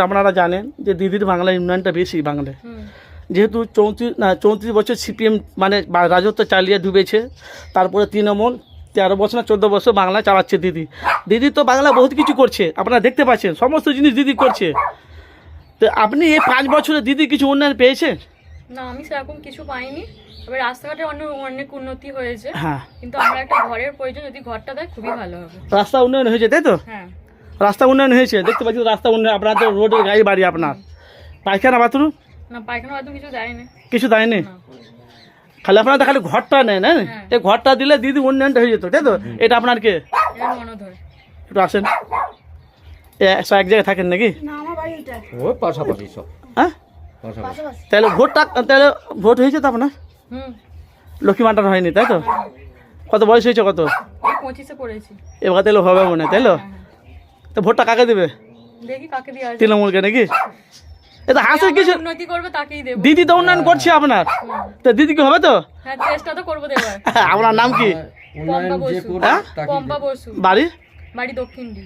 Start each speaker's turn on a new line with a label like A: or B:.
A: আপনারা জানেন যে দিদির বাংলার উন্নয়নটা বেশি বাংলায়, যেহেতু 34 বছর সিপিএম মানে রাজত্ব চালিয়ে ডুবেছে, তারপরে তৃণমূল 13 বছর না 14 বছর বাংলা চালাচ্ছে দিদি। দিদি তো বাংলা বহুত কিছু করছে, আপনারা দেখতে পাচ্ছেন সমস্ত জিনিস দিদি করছে। তো আপনি এই 5 বছরে দিদি কিছু উন্নয়ন পেয়েছেন?
B: না, আমি সেরকম কিছু পাইনি। তবে রাস্তাঘাটের অনেক উন্নতি হয়েছে।
A: হ্যাঁ,
B: কিন্তু আমরা একটা ঘরের প্রয়োজন, যদি ঘরটা দেয় খুবই ভালো হবে।
A: রাস্তা উন্নয়ন হয়েছে তাই তো?
B: হ্যাঁ,
A: রাস্তা উন্নয়ন হয়েছে, দেখতে পাচ্ছি রাস্তা উন্নয়ন। আপনার তো রোডের গাড়ি বাড়ি, আপনার পায়খানা বাথরুম
B: না পায়খানা বাথরুম কিছু দেয়নি।
A: কিছু দেয়নি,
B: না।
A: খালি আপনারা তো খালি ঘরটা নেন। হ্যাঁ, এই ঘরটা দিলে দিদি উন্নয়নটা হয়ে যেত তাই তো? এটা আপনার কে?
B: এটা মনোধর।
A: একটু আসেন, এক জায়গায় থাকেন নাকি?
C: পাশাপাশি সব।
A: হ্যাঁ,
C: পাশাপাশি।
A: তাহলে তাহলে ভোট হয়েছে তো আপনার? লক্ষ্মী ভাণ্ডার হয়নি তাই তো? কত বয়স হয়েছে কত?
B: 25-এ পড়েছি।
A: এবার তাহলে হবে মনে হয় তাই তো? তো ভোটটা কাকে দেবে?
B: দেখি কাকে দেওয়া যায়।
A: তৃণমূলকে নাকি? এটা হাসের কিছু,
B: উন্নতি করবে তাকেই দেব।
A: দিদি তো উন্নয়ন করছে আপনার, তো দিদি কি হবে তো?
B: হ্যাঁ, চেষ্টা তো করবো দেবার।
A: আপনার নাম কি?
C: উন্নয়ন যে করবে
A: হ্যাঁ?
C: তাকে
B: পম্পা বসু।
A: বাড়ি?
B: বাড়ি দক্ষিণ ডি।